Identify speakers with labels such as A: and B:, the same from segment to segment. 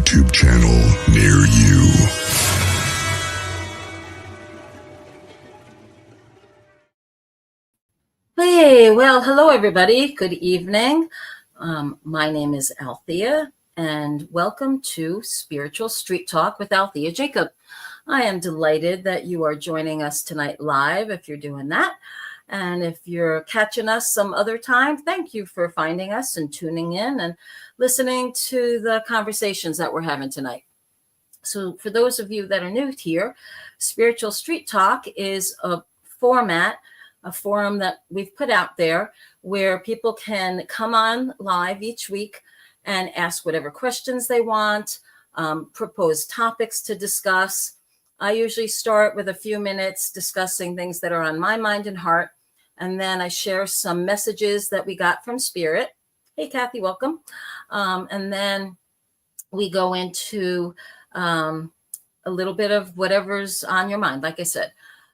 A: YouTube channel near you.
B: Hey, well, hello everybody. Good evening. My name is Althea, and welcome to Spiritual Street Talk with Althea Jacob. I am delighted that you are joining us tonight live, if you're doing that. And if you're catching us some other time, thank you for finding us and tuning in and listening to the conversations that we're having tonight. So for those of you that are new here, Spiritual Street Talk is a forum that we've put out there where people can come on live each week and ask whatever questions they want, propose topics to discuss. I usually start with a few minutes discussing things that are on my mind and heart, and then I share some messages that we got from Spirit. Hey, Kathy, welcome. And then we go into a little bit of whatever's on your mind, like I said.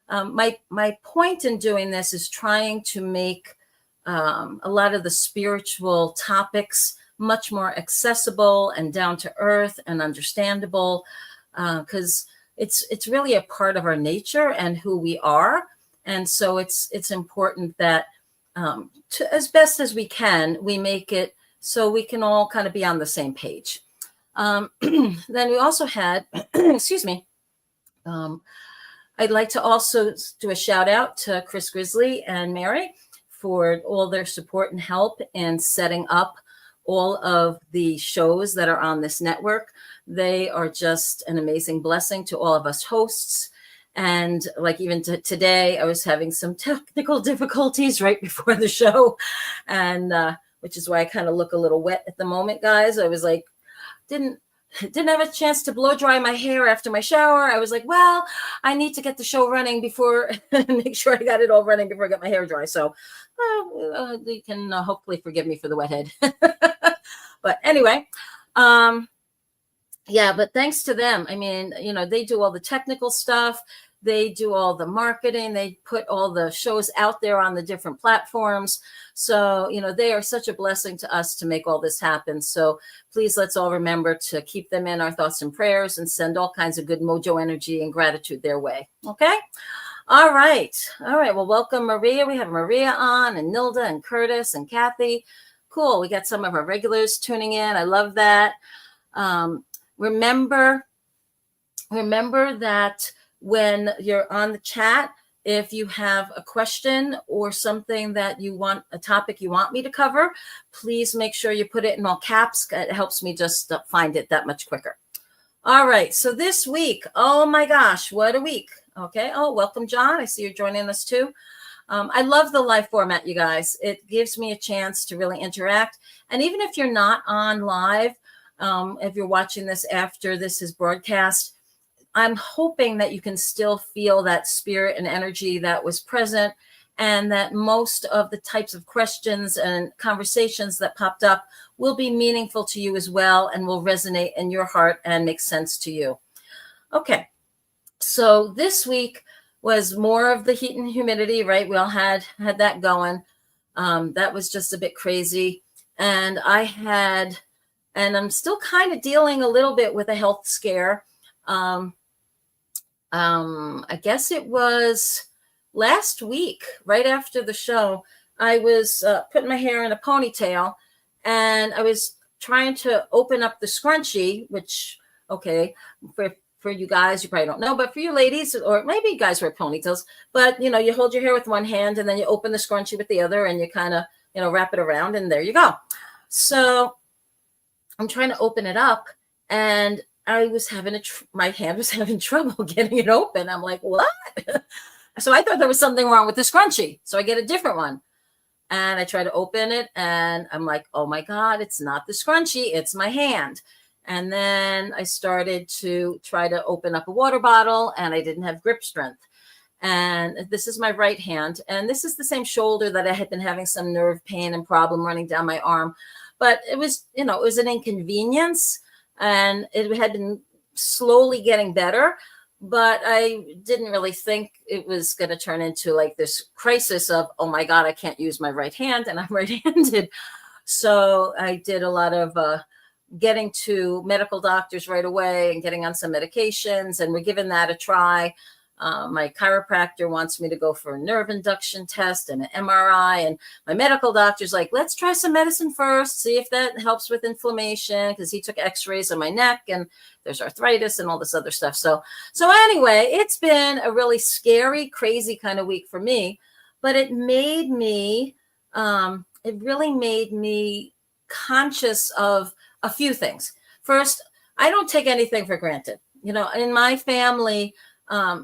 B: My point in doing this is trying to make a lot of the spiritual topics much more accessible and down to earth and understandable, because it's really a part of our nature and who we are. And so it's important that as best as we can, we make it so we can all kind of be on the same page. Then we also had, excuse me, I'd like to also do a shout out to Chris Grizzly and Mary for all their support and help in setting up all of the shows that are on this network. They are just an amazing blessing to all of us hosts. And like even today, I was having some technical difficulties right before the show, and which is why I kind of look a little wet at the moment, guys. I was like, didn't have a chance to blow dry my hair after my shower. I was like, well, I need to get the show running before, make sure I got it all running before I get my hair dry. So you can hopefully forgive me for the wet head. But anyway, yeah, but thanks to them. I mean, they do all the technical stuff. They do all the marketing. They put all the shows out there on the different platforms. So, they are such a blessing to us to make all this happen. So please, let's all remember to keep them in our thoughts and prayers and send all kinds of good mojo energy and gratitude their way. Okay. All right. Well, welcome, Maria. We have Maria on, and Nilda and Curtis and Kathy. Cool. We got some of our regulars tuning in. I love that. Remember that when you're on the chat, if you have a question or something that you want, a topic you want me to cover, please make sure you put it in all caps. It helps me just find it that much quicker. All right. So this week, oh my gosh, what a week. Okay. Oh, welcome, John. I see you're joining us too. I love the live format, you guys. It gives me a chance to really interact. And even if you're not on live, if you're watching this after this is broadcast, I'm hoping that you can still feel that spirit and energy that was present, and that most of the types of questions and conversations that popped up will be meaningful to you as well and will resonate in your heart and make sense to you. Okay, so this week was more of the heat and humidity, right? We all had that going. That was just a bit crazy. And I'm still kind of dealing a little bit with a health scare. I guess it was last week, right after the show, I was putting my hair in a ponytail, and I was trying to open up the scrunchie, which, okay, for you guys, you probably don't know, but for you ladies, or maybe you guys wear ponytails, but, you hold your hair with one hand and then you open the scrunchie with the other, and you kind of, wrap it around, and there you go. So I'm trying to open it up, and I was having my hand was having trouble getting it open. I'm like, what? So I thought there was something wrong with the scrunchie. So I get a different one, and I try to open it, and I'm like, oh my God, it's not the scrunchie, it's my hand. And then I started to try to open up a water bottle, and I didn't have grip strength. And this is my right hand. And this is the same shoulder that I had been having some nerve pain and problem running down my arm. But it was, it was an inconvenience, and it had been slowly getting better, but I didn't really think it was going to turn into like this crisis of, oh my God, I can't use my right hand and I'm right-handed. So I did a lot of getting to medical doctors right away and getting on some medications, and we're giving that a try. My chiropractor wants me to go for a nerve induction test and an MRI. And my medical doctor's like, let's try some medicine first, see if that helps with inflammation, because he took x-rays on my neck and there's arthritis and all this other stuff. So anyway, it's been a really scary, crazy kind of week for me, but it made me, it really made me conscious of a few things. First, I don't take anything for granted. In my family, all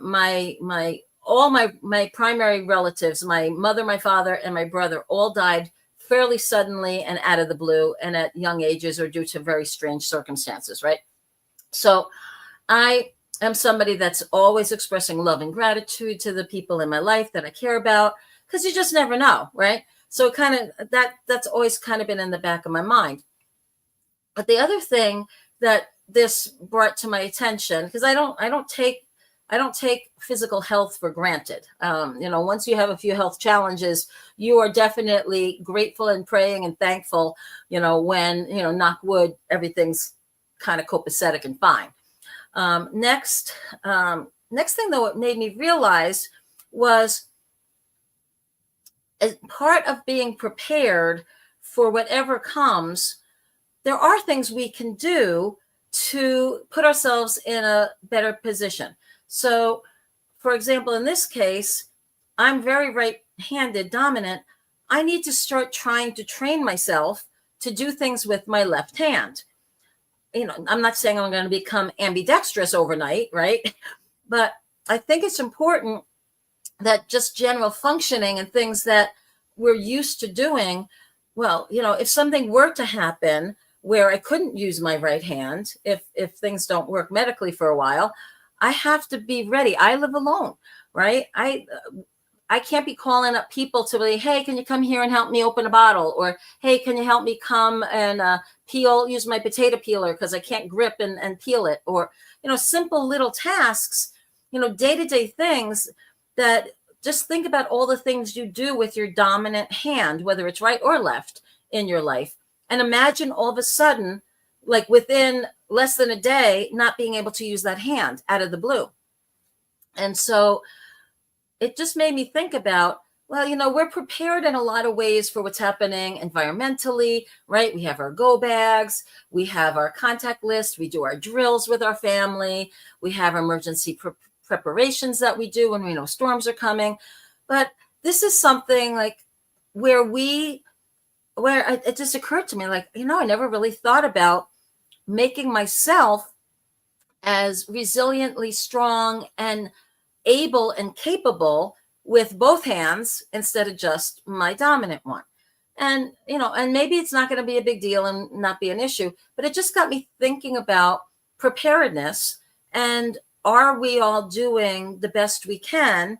B: my primary relatives, my mother, my father, and my brother all died fairly suddenly and out of the blue and at young ages or due to very strange circumstances, right? So I am somebody that's always expressing love and gratitude to the people in my life that I care about, because you just never know, right? So that's always kind of been in the back of my mind. But the other thing that this brought to my attention, because I don't take physical health for granted. Once you have a few health challenges, you are definitely grateful and praying and thankful, when, knock wood, everything's kind of copacetic and fine. Next thing, though, it made me realize was, as part of being prepared for whatever comes, there are things we can do to put ourselves in a better position. So, for example, in this case, I'm very right-handed dominant. I need to start trying to train myself to do things with my left hand. I'm not saying I'm going to become ambidextrous overnight, right? But I think it's important that just general functioning and things that we're used to doing, well, if something were to happen where I couldn't use my right hand, if things don't work medically for a while, I have to be ready. I live alone, right? I can't be calling up people to be, hey, can you come here and help me open a bottle? Or, hey, can you help me come and use my potato peeler because I can't grip and peel it? Or, simple little tasks, day-to-day things that just think about all the things you do with your dominant hand, whether it's right or left in your life. And imagine all of a sudden, like within less than a day, not being able to use that hand out of the blue. And so it just made me think about, well, we're prepared in a lot of ways for what's happening environmentally, right? We have our go bags, we have our contact list, we do our drills with our family, we have emergency preparations that we do when we know storms are coming. But this is something like where it just occurred to me, like, I never really thought about making myself as resiliently strong and able and capable with both hands instead of just my dominant one. And, and maybe it's not going to be a big deal and not be an issue, but it just got me thinking about preparedness. And are we all doing the best we can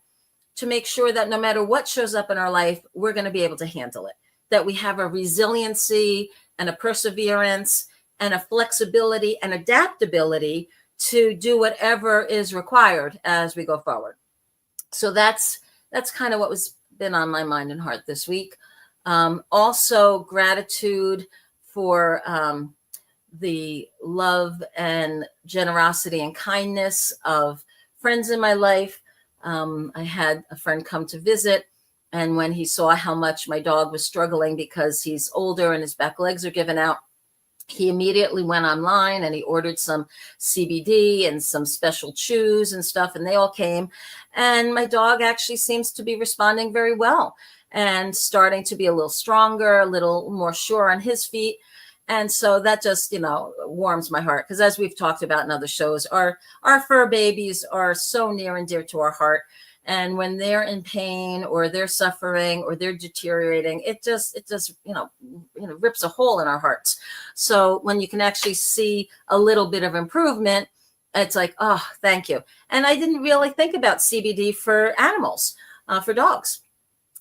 B: to make sure that no matter what shows up in our life, we're going to be able to handle it, that we have a resiliency and a perseverance and a flexibility and adaptability to do whatever is required as we go forward. So that's kind of what was been on my mind and heart this week. Also, gratitude for the love and generosity and kindness of friends in my life. I had a friend come to visit, and when he saw how much my dog was struggling because he's older and his back legs are giving out, he immediately went online and he ordered some CBD and some special chews and stuff, and they all came. And my dog actually seems to be responding very well and starting to be a little stronger, a little more sure on his feet. And so that just, warms my heart, because as we've talked about in other shows, our fur babies are so near and dear to our heart. And when they're in pain or they're suffering or they're deteriorating, it just rips a hole in our hearts. So when you can actually see a little bit of improvement, it's like, oh, thank you. And I didn't really think about CBD for animals, for dogs.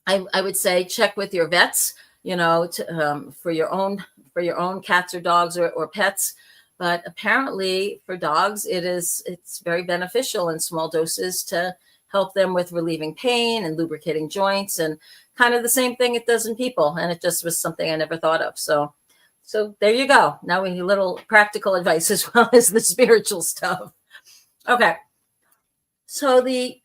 B: I would say check with your vets, for your own cats or dogs or pets. But apparently for dogs, it's very beneficial in small doses to help them with relieving pain and lubricating joints, and kind of the same thing it does in people. And it just was something I never thought of. So So there you go. Now we need a little practical advice as well as the spiritual stuff. Okay. So the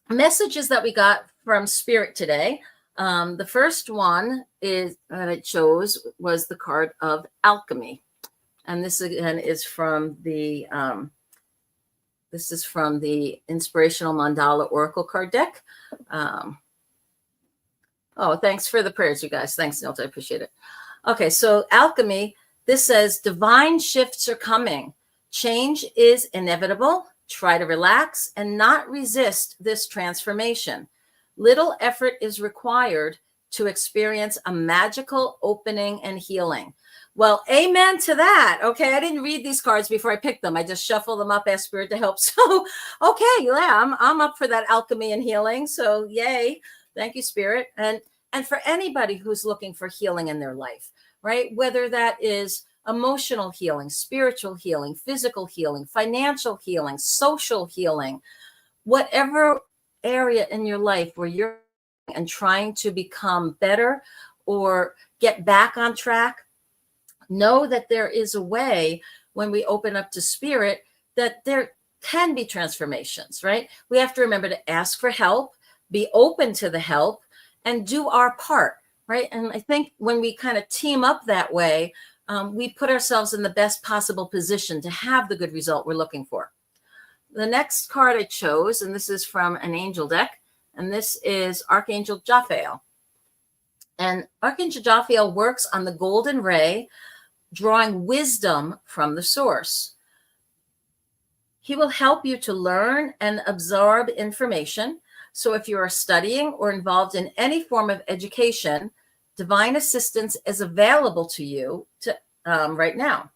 B: messages that we got from Spirit today, the first one is that I chose was the card of alchemy. And this again is from the Inspirational Mandala Oracle card deck. Oh, thanks for the prayers, you guys. Thanks, Nilta. I appreciate it. Okay, so alchemy, this says divine shifts are coming. Change is inevitable. Try to relax and not resist this transformation. Little effort is required to experience a magical opening and healing. Well, amen to that. Okay, I didn't read these cards before I picked them. I just shuffled them up, asked Spirit to help. So, okay, yeah, I'm up for that alchemy and healing. So, yay. Thank you, Spirit. And for anybody who's looking for healing in their life, right? Whether that is emotional healing, spiritual healing, physical healing, financial healing, social healing, whatever area in your life where you're and trying to become better or get back on track, know that there is a way when we open up to Spirit that there can be transformations, right? We have to remember to ask for help, be open to the help, and do our part, right? And I think when we kind of team up that way, we put ourselves in the best possible position to have the good result we're looking for. The next card I chose, and this is from an angel deck, and this is Archangel Jophiel. And Archangel Jophiel works on the golden ray, drawing wisdom from the source. He will help you to learn and absorb information. So if you are studying or involved in any form of education, divine assistance is available to you right now.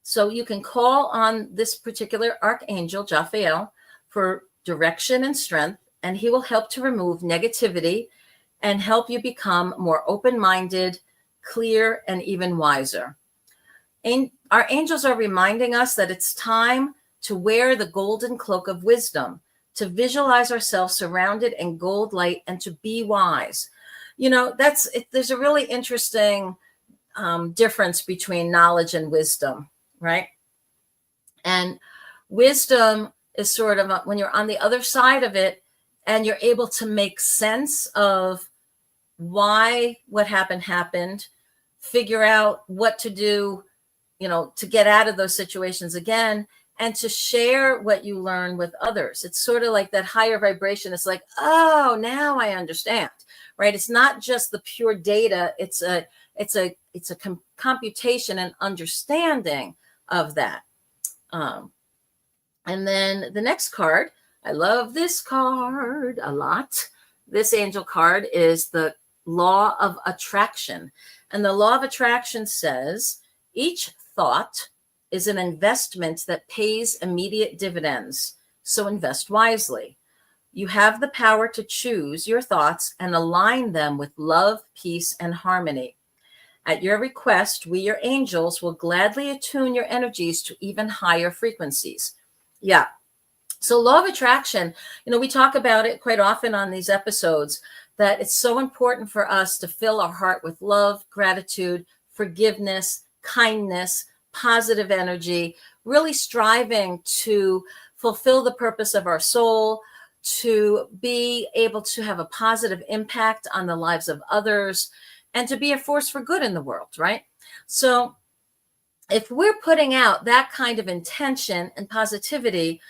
B: So you can call on this particular Archangel, Jophiel, for direction and strength, and he will help to remove negativity and help you become more open-minded, clear, and even wiser. And our angels are reminding us that it's time to wear the golden cloak of wisdom, to visualize ourselves surrounded in gold light, and to be wise. You know, there's a really interesting difference between knowledge and wisdom, right? And wisdom is sort of when you're on the other side of it and you're able to make sense of why what happened, figure out what to do, you know, to get out of those situations again, and to share what you learn with others. It's sort of like that higher vibration. It's like, oh, now I understand, right? It's not just the pure data. It's a computation and understanding of that. And then the next card, I love this card a lot. This angel card is the law of attraction. And the law of attraction says each thought is an investment that pays immediate dividends. So invest wisely. You have the power to choose your thoughts and align them with love, peace, and harmony. At your request, we, your angels, will gladly attune your energies to even higher frequencies. Yeah. So law of attraction, you know, we talk about it quite often on these episodes, that it's so important for us to fill our heart with love, gratitude, forgiveness, kindness, positive energy, really striving to fulfill the purpose of our soul, to be able to have a positive impact on the lives of others, and to be a force for good in the world, right? So if we're putting out that kind of intention and positivity,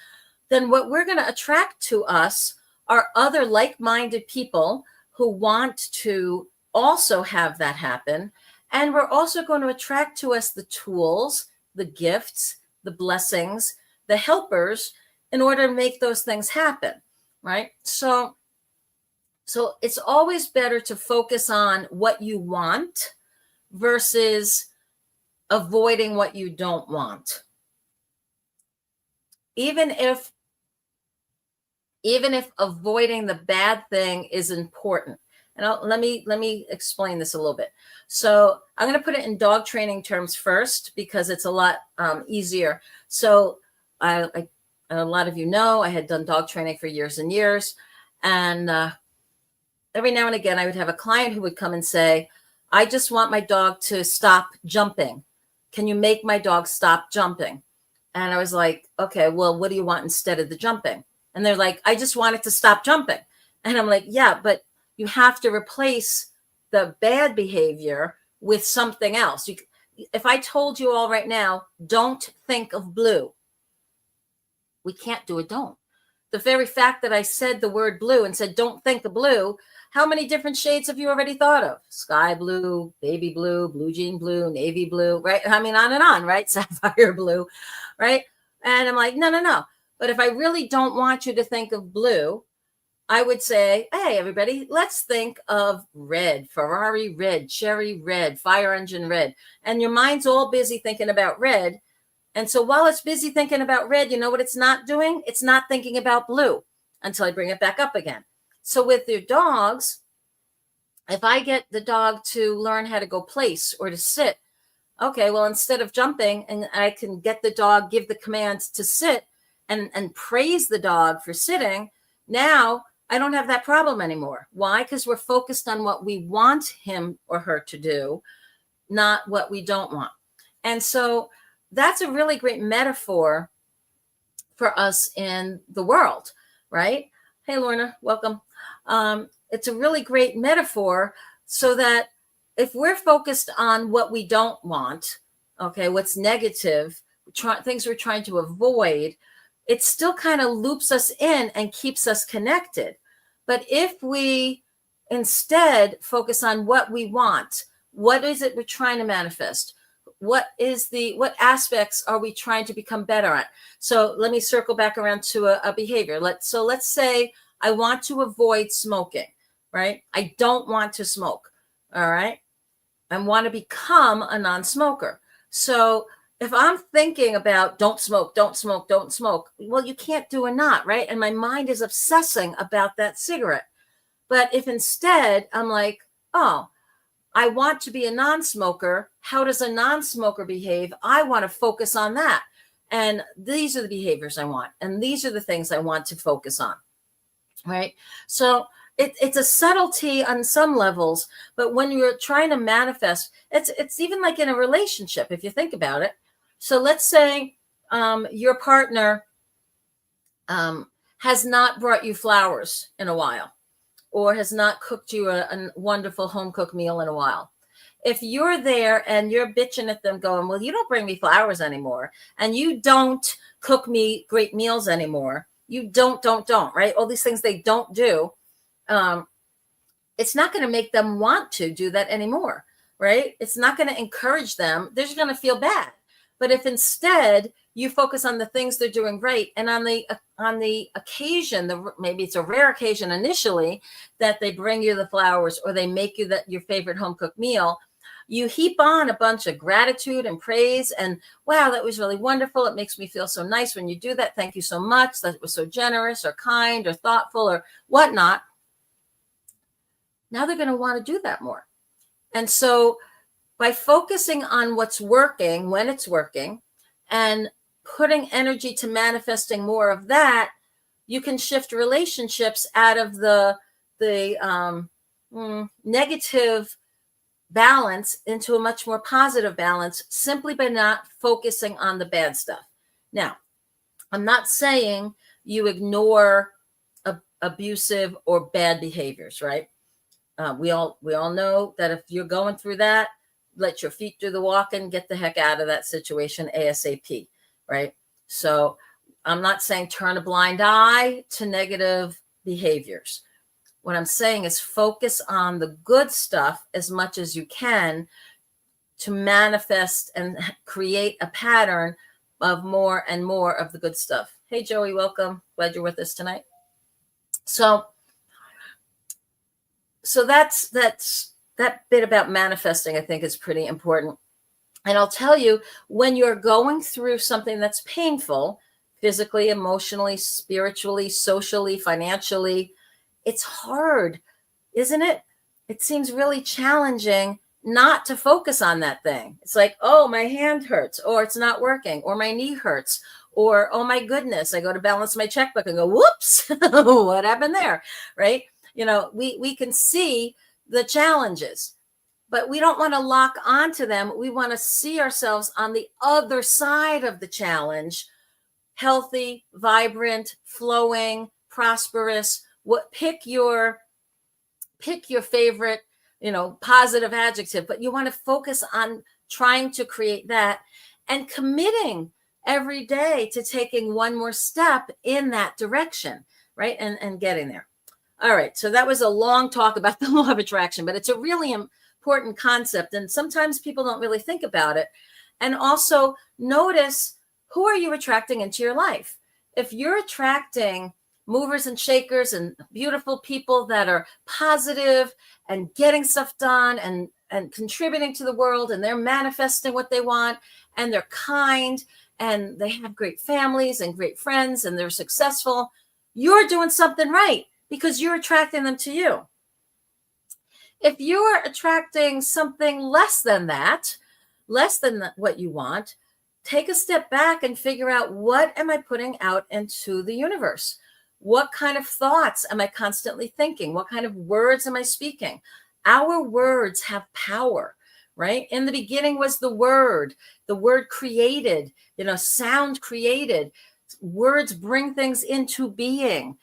B: then what we're going to attract to us are other like-minded people who want to also have that happen. And we're also going to attract to us the tools, the gifts, the blessings, the helpers in order to make those things happen, right? So it's always better to focus on what you want versus avoiding what you don't want. Even if avoiding the bad thing is important. And let me explain this a little bit. So I'm going to put it in dog training terms first because it's a lot easier. So a lot of you know I had done dog training for years and years. And every now and again, I would have a client who would come and say, I just want my dog to stop jumping. Can you make my dog stop jumping? And I was like, okay, well, what do you want instead of the jumping? And they're like, I just want it to stop jumping. And I'm like, yeah, but you have to replace the bad behavior with something else. If I told you all right now, don't think of blue, we can't do a don't. The very fact that I said the word blue and said, don't think of blue, how many different shades have you already thought of? Sky blue, baby blue, blue jean blue, navy blue, right? I mean, on and on, right? Sapphire blue, right? And I'm like, no. But if I really don't want you to think of blue, I would say, hey, everybody, let's think of red, Ferrari red, cherry red, fire engine red. And your mind's all busy thinking about red. And so while it's busy thinking about red, you know what it's not doing? It's not thinking about blue until I bring it back up again. So with your dogs, if I get the dog to learn how to go place or to sit, okay, well, instead of jumping, and I can get the dog, give the commands to sit and praise the dog for sitting, now I don't have that problem anymore. Why? Because we're focused on what we want him or her to do, not what we don't want. And so that's a really great metaphor for us in the world, right? Hey, Lorna, welcome. It's a really great metaphor so that if we're focused on what we don't want, okay, what's negative, things we're trying to avoid, it still kind of loops us in and keeps us connected. But if we instead focus on what we want, what is it we're trying to manifest? What aspects are we trying to become better at? So let me circle back around to a behavior. Let's say I want to avoid smoking, right? I don't want to smoke. All right. I want to become a non-smoker. So if I'm thinking about don't smoke, well, you can't do a not, right? And my mind is obsessing about that cigarette. But if instead I'm like, oh, I want to be a non-smoker. How does a non-smoker behave? I want to focus on that. And these are the behaviors I want. And these are the things I want to focus on, right? So it's a subtlety on some levels, but when you're trying to manifest, it's even like in a relationship, if you think about it. So let's say your partner has not brought you flowers in a while, or has not cooked you a wonderful home-cooked meal in a while. If you're there and you're bitching at them going, well, you don't bring me flowers anymore, and you don't cook me great meals anymore, you don't, right? All these things they don't do, it's not going to make them want to do that anymore, right? It's not going to encourage them. They're just going to feel bad. But if instead you focus on the things they're doing right, and on the occasion, maybe it's a rare occasion initially that they bring you the flowers or they make you your favorite home cooked meal, you heap on a bunch of gratitude and praise and, wow, that was really wonderful. It makes me feel so nice when you do that. Thank you so much. That was so generous or kind or thoughtful or whatnot. Now they're going to want to do that more. And so by focusing on what's working when it's working and putting energy to manifesting more of that, you can shift relationships out of the negative balance into a much more positive balance simply by not focusing on the bad stuff. Now, I'm not saying you ignore abusive or bad behaviors, right? We all know that if you're going through that, let your feet do the walking, get the heck out of that situation ASAP, right? So I'm not saying turn a blind eye to negative behaviors. What I'm saying is focus on the good stuff as much as you can to manifest and create a pattern of more and more of the good stuff. Hey, Joey, welcome. Glad you're with us tonight. So that's that bit about manifesting, I think, is pretty important. And I'll tell you, when you're going through something that's painful, physically, emotionally, spiritually, socially, financially, it's hard, isn't it? It seems really challenging not to focus on that thing. It's like, oh, my hand hurts, or it's not working, or my knee hurts, or, oh my goodness, I go to balance my checkbook and go, whoops, what happened there, right? You know, we can see the challenges, but we don't want to lock onto them. We want to see ourselves on the other side of the challenge, healthy, vibrant, flowing, prosperous. Pick your favorite, positive adjective, but you want to focus on trying to create that and committing every day to taking one more step in that direction, right? And getting there. All right. So that was a long talk about the law of attraction, but it's a really important concept. And sometimes people don't really think about it. And also notice, who are you attracting into your life? If you're attracting movers and shakers and beautiful people that are positive and getting stuff done and contributing to the world, and they're manifesting what they want, and they're kind, and they have great families and great friends, and they're successful, you're doing something right because you're attracting them to you. If you're attracting something less than that, less than what you want, take a step back and figure out, what am I putting out into the universe? What kind of thoughts am I constantly thinking? What kind of words am I speaking? Our words have power, right? In the beginning was the word created, sound created. Words bring things into being.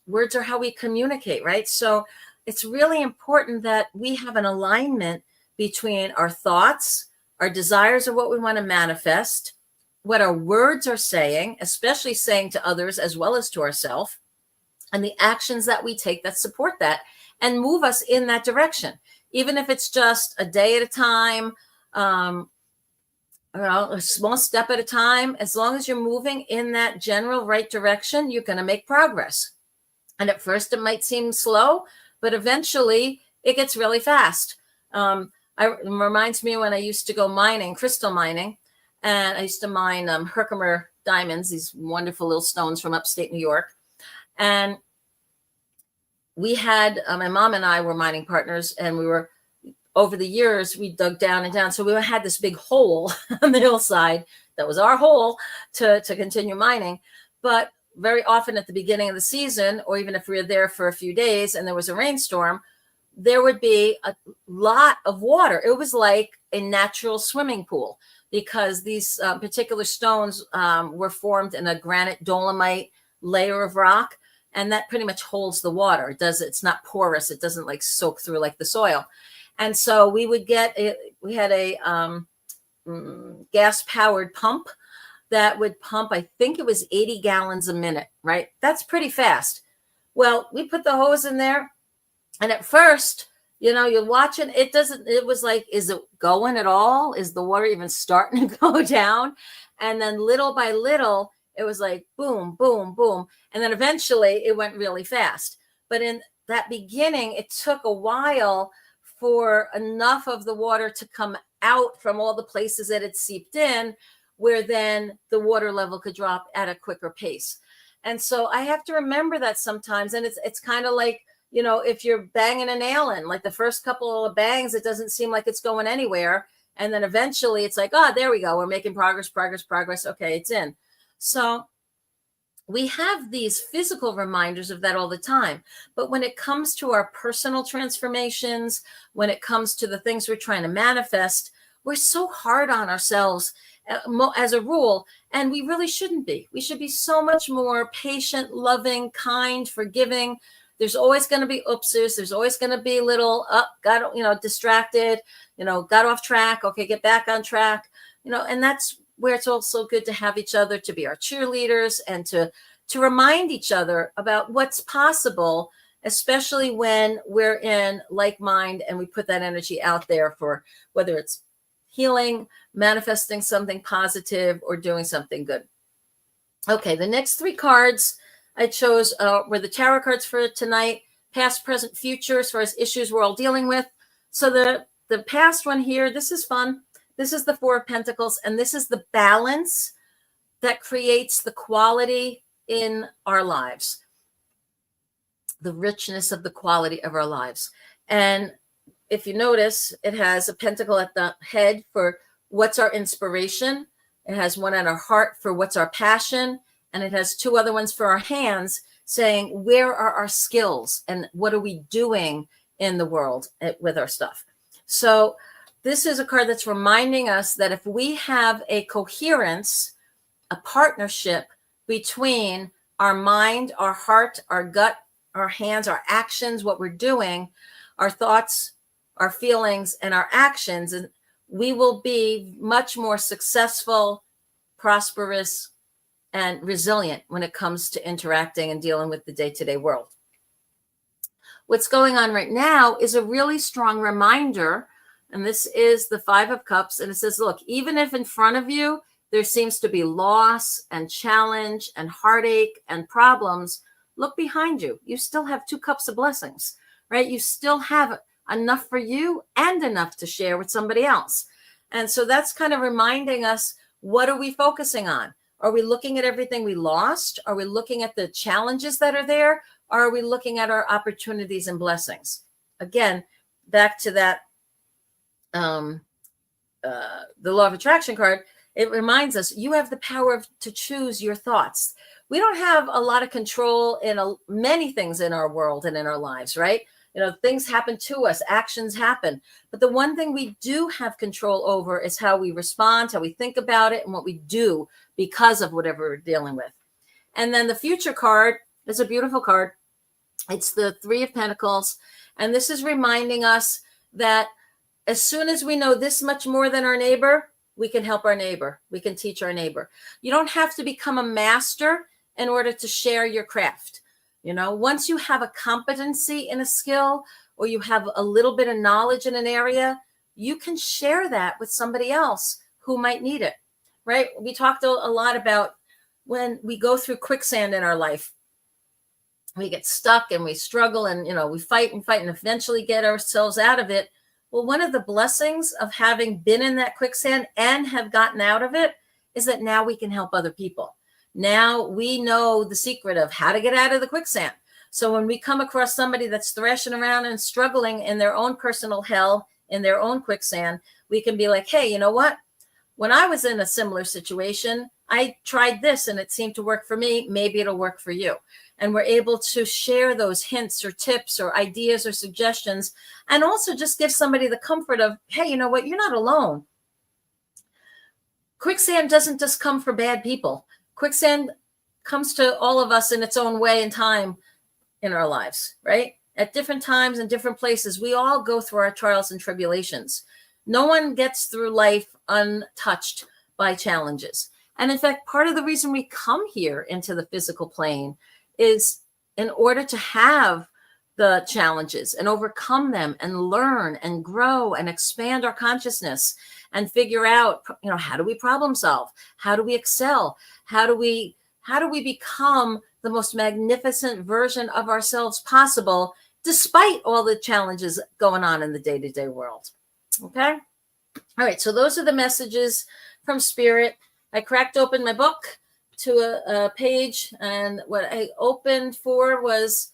B: Words are how we communicate, right? So it's really important that we have an alignment between our thoughts, our desires of what we want to manifest, what our words are saying, especially saying to others as well as to ourselves, and the actions that we take that support that and move us in that direction. Even if it's just a day at a time, a small step at a time, as long as you're moving in that general right direction, you're going to make progress. And at first it might seem slow, but eventually it gets really fast. It reminds me when I used to go mining, crystal mining, and I used to mine Herkimer diamonds, these wonderful little stones from upstate New York. And we had, my mom and I were mining partners, and we were, over the years, we dug down and down. So we had this big hole on the hillside that was our hole to continue mining. But very often at the beginning of the season, or even if we were there for a few days and there was a rainstorm, there would be a lot of water. It was like a natural swimming pool, because these particular stones were formed in a granite dolomite layer of rock, and that pretty much holds the water. It's not porous. It doesn't like soak through like the soil. And so we would we had a gas powered pump that would pump, I think it was 80 gallons a minute, right? That's pretty fast. Well, we put the hose in there, and at first, you're watching, it was like, is it going at all? Is the water even starting to go down? And then little by little, it was like boom, boom, boom. And then eventually it went really fast. But in that beginning, it took a while for enough of the water to come out from all the places that it seeped in, where then the water level could drop at a quicker pace. And so I have to remember that sometimes. And it's kind of like, if you're banging a nail in, like the first couple of bangs, it doesn't seem like it's going anywhere. And then eventually it's like, oh, there we go. We're making progress. Okay, it's in. So we have these physical reminders of that all the time. But when it comes to our personal transformations, when it comes to the things we're trying to manifest, we're so hard on ourselves as a rule, and we really shouldn't be. We should be so much more patient, loving, kind, forgiving. There's always going to be oopses. There's always going to be little distracted, got off track. Okay, get back on track. And that's where it's also good to have each other to be our cheerleaders and to remind each other about what's possible, especially when we're in like mind and we put that energy out there for whether it's healing, manifesting something positive, or doing something good. Okay, the next three cards I chose were the tarot cards for tonight: past, present, future, as far as issues we're all dealing with. So the past one here, this is fun. This is the Four of Pentacles, and this is the balance that creates the quality in our lives, the richness of the quality of our lives. And if you notice, it has a pentacle at the head for what's our inspiration. It has one at our heart for what's our passion. And it has two other ones for our hands, saying, where are our skills and what are we doing in the world with our stuff? So this is a card that's reminding us that if we have a coherence, a partnership between our mind, our heart, our gut, our hands, our actions, what we're doing, our thoughts, our feelings, and our actions, and we will be much more successful, prosperous, and resilient when it comes to interacting and dealing with the day-to-day world. What's going on right now is a really strong reminder, and this is the Five of Cups, and it says, look, even if in front of you there seems to be loss and challenge and heartache and problems, look behind you. You still have 2 cups of blessings, right? You still have enough for you and enough to share with somebody else. And so that's kind of reminding us, what are we focusing on? Are we looking at everything we lost? Are we looking at the challenges that are there? Or are we looking at our opportunities and blessings? Again, back to that, the law of attraction card, it reminds us you have the power to choose your thoughts. We don't have a lot of control in many things in our world and in our lives, right? Things happen to us, actions happen. But the one thing we do have control over is how we respond, how we think about it, and what we do because of whatever we're dealing with. And then the future card is a beautiful card. It's the Three of Pentacles. And this is reminding us that as soon as we know this much more than our neighbor, we can help our neighbor. We can teach our neighbor. You don't have to become a master in order to share your craft. Once you have a competency in a skill, or you have a little bit of knowledge in an area, you can share that with somebody else who might need it, right? We talked a lot about when we go through quicksand in our life. We get stuck and we struggle and, we fight and eventually get ourselves out of it. Well, one of the blessings of having been in that quicksand and have gotten out of it is that now we can help other people. Now we know the secret of how to get out of the quicksand. So when we come across somebody that's thrashing around and struggling in their own personal hell, in their own quicksand, we can be like, hey, you know what? When I was in a similar situation, I tried this and it seemed to work for me. Maybe it'll work for you. And we're able to share those hints or tips or ideas or suggestions, and also just give somebody the comfort of, hey, you know what? You're not alone. Quicksand doesn't just come for bad people. Quicksand comes to all of us in its own way and time in our lives, right? At different times and different places, we all go through our trials and tribulations. No one gets through life untouched by challenges. And in fact, part of the reason we come here into the physical plane is in order to have the challenges and overcome them and learn and grow and expand our consciousness and figure out, how do we problem solve? How do we excel? How do we become the most magnificent version of ourselves possible, despite all the challenges going on in the day-to-day world? Okay. All right. So those are the messages from Spirit. I cracked open my book to a page, and what I opened for was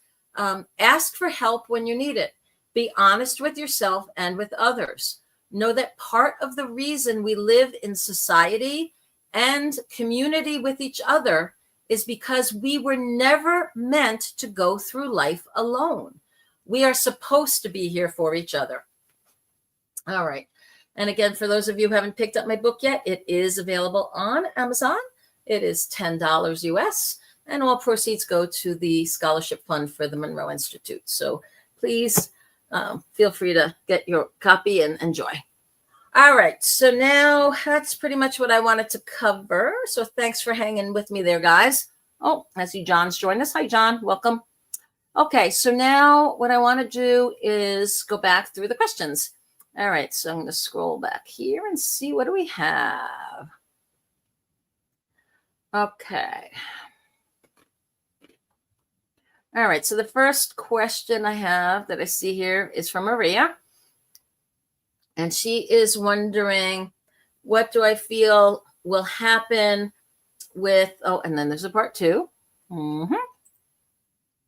B: ask for help when you need it. Be honest with yourself and with others. Know that part of the reason we live in society and community with each other is because we were never meant to go through life alone. We are supposed to be here for each other. All right. And again, for those of you who haven't picked up my book yet, it is available on Amazon. It is $10 US, and all proceeds go to the scholarship fund for the Monroe Institute. So please feel free to get your copy and enjoy. All right. So now that's pretty much what I wanted to cover. So thanks for hanging with me there, guys. Oh, I see John's joined us. Hi, John. Welcome. Okay. So now what I want to do is go back through the questions. All right. So I'm going to scroll back here and see, what do we have? Okay. All right. So the first question I have that I see here is from Maria. And she is wondering, what do I feel will happen with, and then there's a part 2,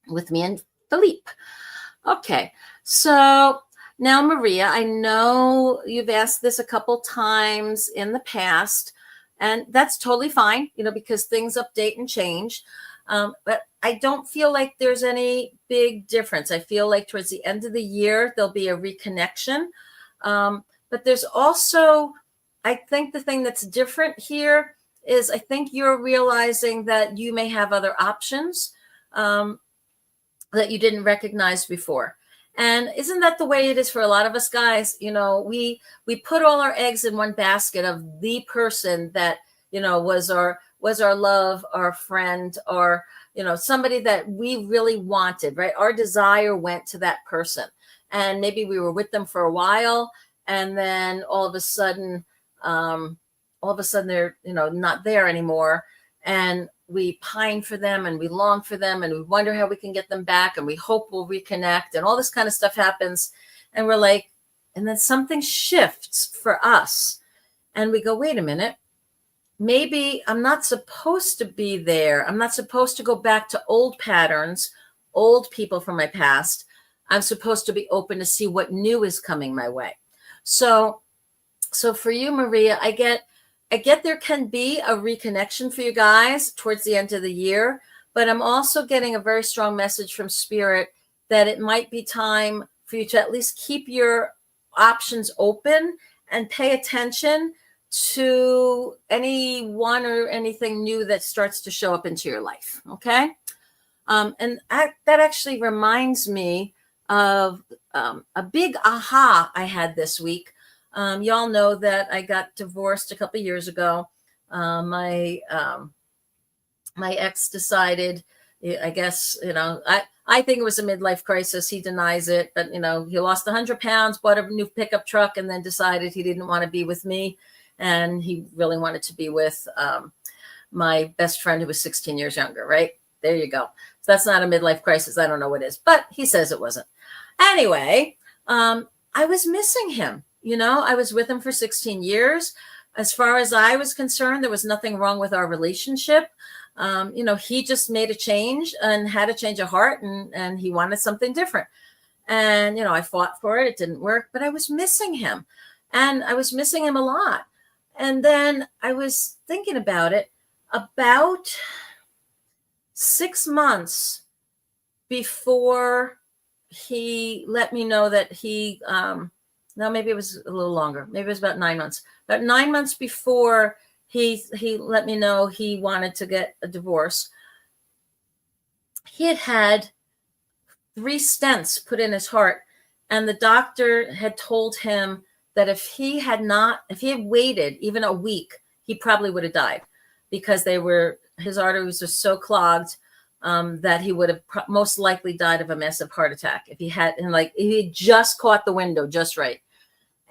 B: with me and Philippe. Okay. So now, Maria, I know you've asked this a couple times in the past, and that's totally fine, because things update and change. But I don't feel like there's any big difference. I feel like towards the end of the year, there'll be a reconnection. But there's also, I think the thing that's different here is I think you're realizing that you may have other options that you didn't recognize before. And isn't that the way it is for a lot of us guys? We put all our eggs in one basket of the person that, was our love, our friend, or, somebody that we really wanted, right? Our desire went to that person. And maybe we were with them for a while, and then all of a sudden they're, not there anymore. And we pine for them and we long for them and we wonder how we can get them back and we hope we'll reconnect and all this kind of stuff happens. And we're like, and then something shifts for us and we go, wait a minute, maybe I'm not supposed to be there. I'm not supposed to go back to old patterns, old people from my past. I'm supposed to be open to see what new is coming my way. So for you, Maria, I get there can be a reconnection for you guys towards the end of the year, but I'm also getting a very strong message from Spirit that it might be time for you to at least keep your options open and pay attention to anyone or anything new that starts to show up into your life. Okay. And that actually reminds me of a big aha I had this week. Y'all know that I got divorced a couple of years ago. My ex decided, I guess, I think it was a midlife crisis. He denies it, but he lost 100 pounds, bought a new pickup truck, and then decided he didn't want to be with me. And he really wanted to be with my best friend who was 16 years younger, right? There you go. So that's not a midlife crisis. I don't know what it is, but he says it wasn't. Anyway, I was missing him. I was with him for 16 years. As far as I was concerned, there was nothing wrong with our relationship. He just made a change and had a change of heart and he wanted something different. And, I fought for it. It didn't work, but I was missing him and I was missing him a lot. And then I was thinking about it about 6 months before he let me know that he, no, maybe it was a little longer. Maybe it was about 9 months. About 9 months before he let me know he wanted to get a divorce. He had 3 stents put in his heart, and the doctor had told him that if he had waited even a week, he probably would have died because his arteries were so clogged that he would have most likely died of a massive heart attack if he had just caught the window just right.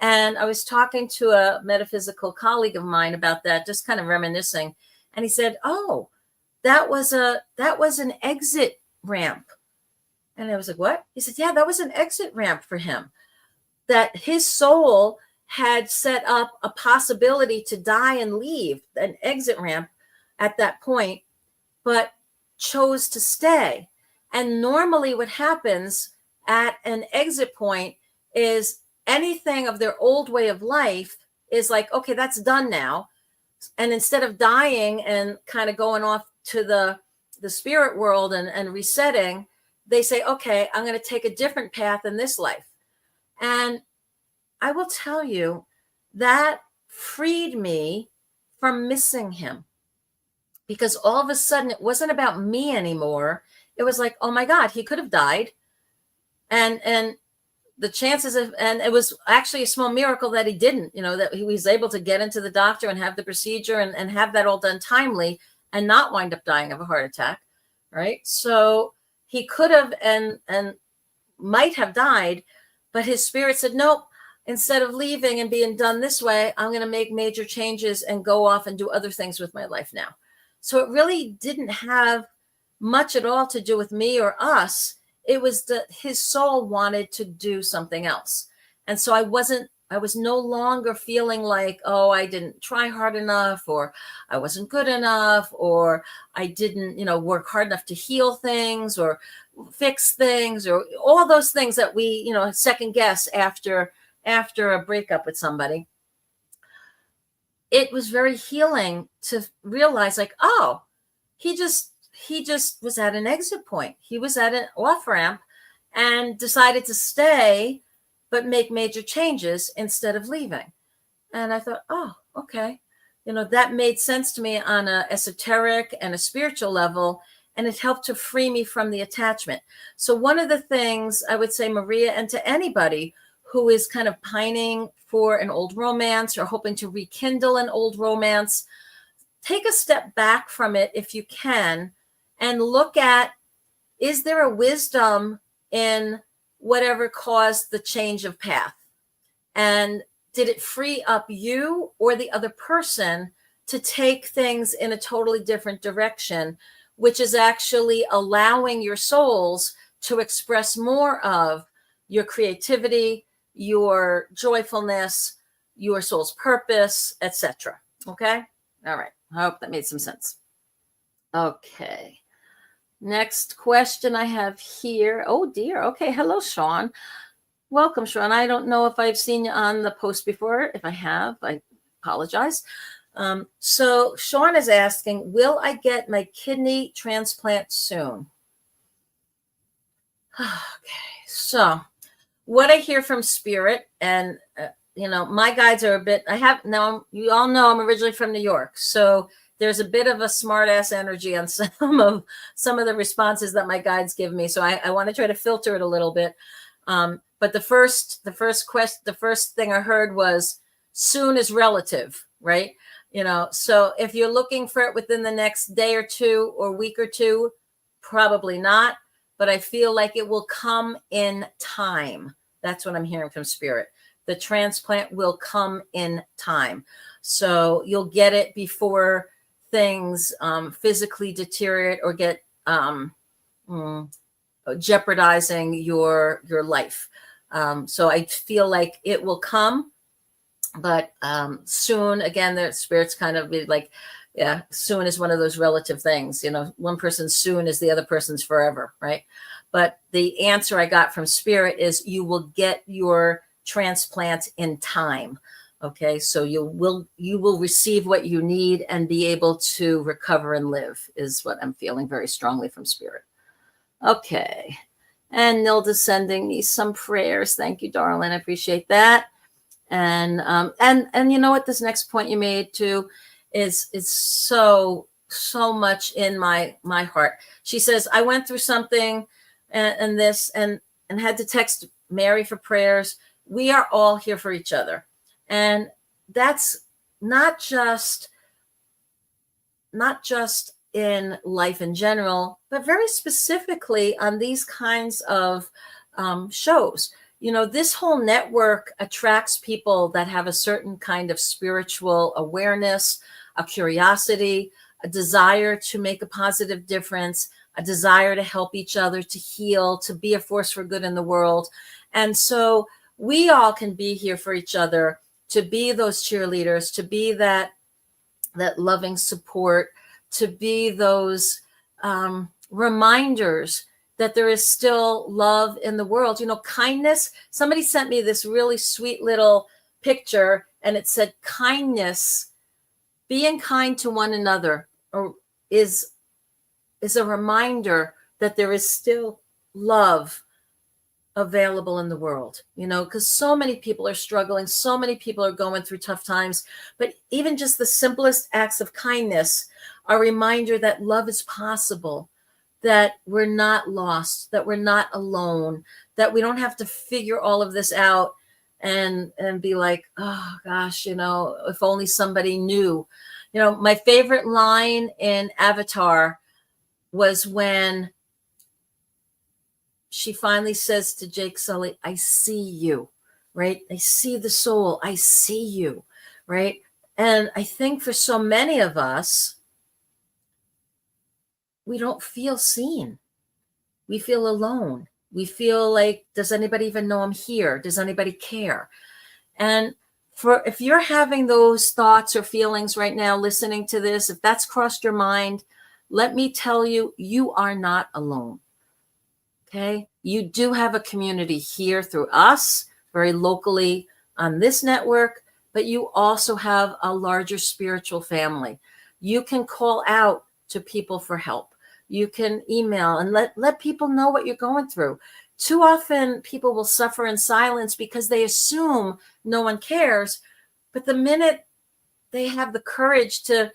B: And I was talking to a metaphysical colleague of mine about that, just kind of reminiscing. And he said, oh, that was an exit ramp. And I was like, what? He said, yeah, that was an exit ramp for him. That his soul had set up a possibility to die and leave, an exit ramp at that point, but chose to stay. And normally what happens at an exit point is anything of their old way of life is like, okay, that's done now. And instead of dying and kind of going off to the spirit world and resetting, they say, okay, I'm going to take a different path in this life. And I will tell you that freed me from missing him, because all of a sudden it wasn't about me anymore. It was like, oh my God, he could have died. And the chances of, and it was actually a small miracle that he didn't, that he was able to get into the doctor and have the procedure and have that all done timely and not wind up dying of a heart attack. Right. So he could have and might have died, but his spirit said, nope, instead of leaving and being done this way, I'm going to make major changes and go off and do other things with my life now. So it really didn't have much at all to do with me or us. It was that his soul wanted to do something else. And so I was no longer feeling like, oh, I didn't try hard enough, or I wasn't good enough, or I didn't, work hard enough to heal things or fix things, or all those things that we, second guess after a breakup with somebody. It was very healing to realize like, oh, he just was at an exit point. He was at an off ramp and decided to stay but make major changes instead of leaving. And I thought, oh, okay. That made sense to me on an esoteric and a spiritual level, and it helped to free me from the attachment. So one of the things I would say, Maria, and to anybody who is kind of pining for an old romance or hoping to rekindle an old romance, take a step back from it if you can and look at, is there a wisdom in whatever caused the change of path? And did it free up you or the other person to take things in a totally different direction, which is actually allowing your souls to express more of your creativity, your joyfulness, your soul's purpose, etc. Okay? All right. I hope that made some sense. Okay. Next question I have here. Oh, dear. Okay. Hello, Sean. Welcome, Sean. I don't know if I've seen you on the post before. If I have, I apologize. So Sean is asking, will I get my kidney transplant soon? Okay. So what I hear from spirit, and my guides are a bit, you all know I'm originally from New York. So there's a bit of a smart ass energy on some of the responses that my guides give me. So I want to try to filter it a little bit. But the first thing I heard was soon is relative, right? So if you're looking for it within the next day or two or week or two, probably not, but I feel like it will come in time. That's what I'm hearing from spirit. The transplant will come in time. So you'll get it before things physically deteriorate or get jeopardizing your life. So I feel like it will come, but soon, again, the spirits kind of be like, yeah, soon is one of those relative things. One person's soon is the other person's forever, right? But the answer I got from spirit is you will get your transplant in time. Okay, so you will receive what you need and be able to recover and live, is what I'm feeling very strongly from spirit. Okay. And Nilda's sending me some prayers. Thank you, darling. I appreciate that. And you know what? This next point you made too is so much in my heart. She says, I went through something and this and had to text Mary for prayers. We are all here for each other. And that's not just in life in general, but very specifically on these kinds of shows. This whole network attracts people that have a certain kind of spiritual awareness, a curiosity, a desire to make a positive difference, a desire to help each other, to heal, to be a force for good in the world. And so we all can be here for each other, to be those cheerleaders, to be that loving support, to be those reminders that there is still love in the world. Kindness. Somebody sent me this really sweet little picture, and it said, kindness, being kind to one another, is a reminder that there is still love available in the world, because so many people are struggling, so many people are going through tough times, but even just the simplest acts of kindness are a reminder that love is possible, that we're not lost, that we're not alone, that we don't have to figure all of this out and be like, oh gosh, if only somebody knew. My favorite line in Avatar was when she finally says to Jake Sully, I see you, right? I see the soul. I see you, right? And I think for so many of us, we don't feel seen. We feel alone. We feel like, does anybody even know I'm here? Does anybody care? And if you're having those thoughts or feelings right now, listening to this, if that's crossed your mind, let me tell you, you are not alone. Okay. You do have a community here through us, very locally on this network, but you also have a larger spiritual family. You can call out to people for help. You can email and let people know what you're going through. Too often people will suffer in silence because they assume no one cares. But the minute they have the courage to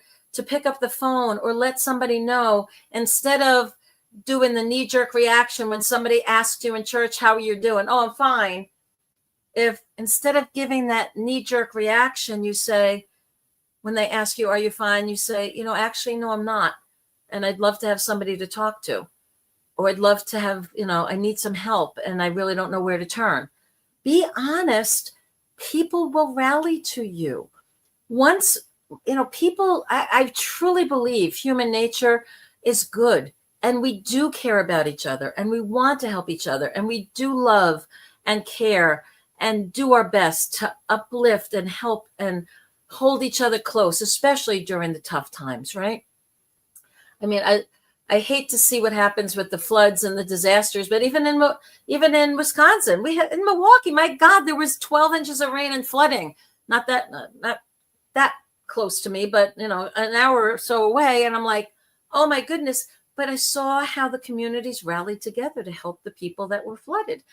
B: pick up the phone or let somebody know, instead of doing the knee-jerk reaction when somebody asks you in church, how are you doing? Oh, I'm fine. If instead of giving that knee-jerk reaction, you say, when they ask you, are you fine? You say, actually, no, I'm not. And I'd love to have somebody to talk to. Or I'd love to have, I need some help and I really don't know where to turn. Be honest. People will rally to you. Once, people, I truly believe human nature is good, and we do care about each other, and we want to help each other, and we do love and care and do our best to uplift and help and hold each other close, especially during the tough times, right? I mean, I hate to see what happens with the floods and the disasters, but even in Wisconsin, we had in Milwaukee, my God, there was 12 inches of rain and flooding. Not that close to me, but an hour or so away. And I'm like, oh my goodness. But I saw how the communities rallied together to help the people that were flooded.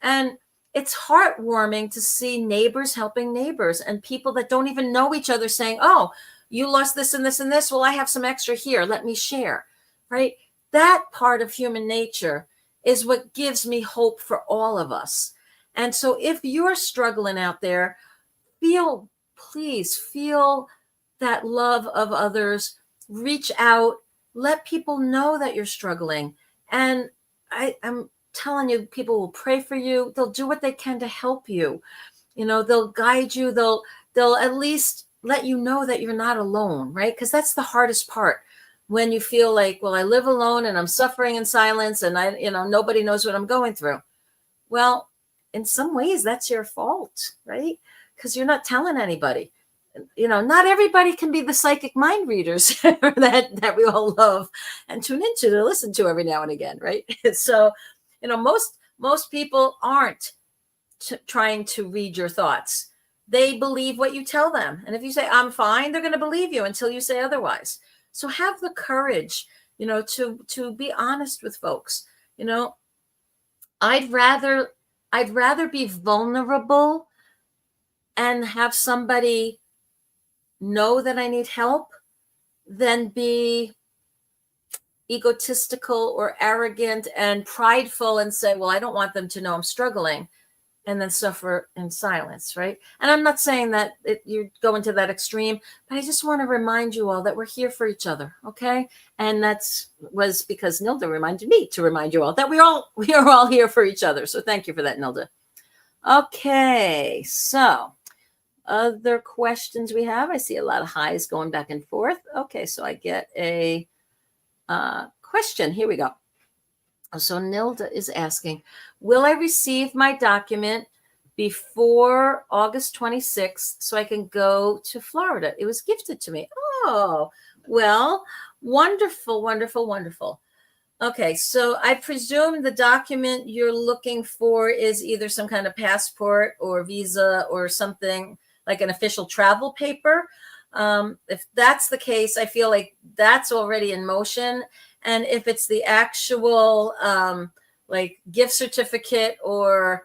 B: And it's heartwarming to see neighbors helping neighbors and people that don't even know each other saying, oh, you lost this and this and this. Well, I have some extra here. Let me share, right? That part of human nature is what gives me hope for all of us. And so if you're struggling out there, please feel that love of others, reach out, let people know that you're struggling. And I'm telling you, people will pray for you. They'll do what they can to help you. They'll guide you. They'll at least let you know that you're not alone, right? Because that's the hardest part. When you feel like, well, I live alone and I'm suffering in silence and nobody knows what I'm going through. Well, in some ways that's your fault, right? Because you're not telling anybody. Not everybody can be the psychic mind readers that we all love and tune into to listen to every now and again, right? So, most people aren't trying to read your thoughts. They believe what you tell them. And if you say, I'm fine, they're going to believe you until you say otherwise. So have the courage, to be honest with folks. I'd rather be vulnerable and have somebody know that I need help than be egotistical or arrogant and prideful and say, well, I don't want them to know I'm struggling, and then suffer in silence, right? And I'm not saying that you go into that extreme, but I just want to remind you all that we're here for each other, okay? And was because Nilda reminded me to remind you all that we are all here for each other. So thank you for that, Nilda. Okay, so other questions we have. I see a lot of highs going back and forth. Okay, so I get a question. Here we go. So Nilda is asking, will I receive my document before August 26th so I can go to Florida? It was gifted to me. Oh, well, wonderful, wonderful, wonderful. Okay, so I presume the document you're looking for is either some kind of passport or visa or something like an official travel paper. If that's the case, I feel like that's already in motion. And if it's the actual like gift certificate or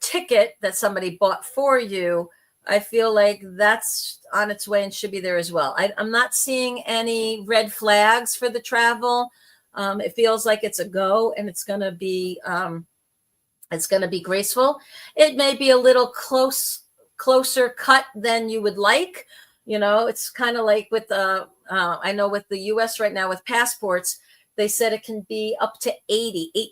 B: ticket that somebody bought for you, I feel like that's on its way and should be there as well. I'm not seeing any red flags for the travel. It feels like it's a go, and it's going to be graceful. It may be a little closer cut than you would like. It's kind of like with I know with the US right now with passports, they said it can be up to 80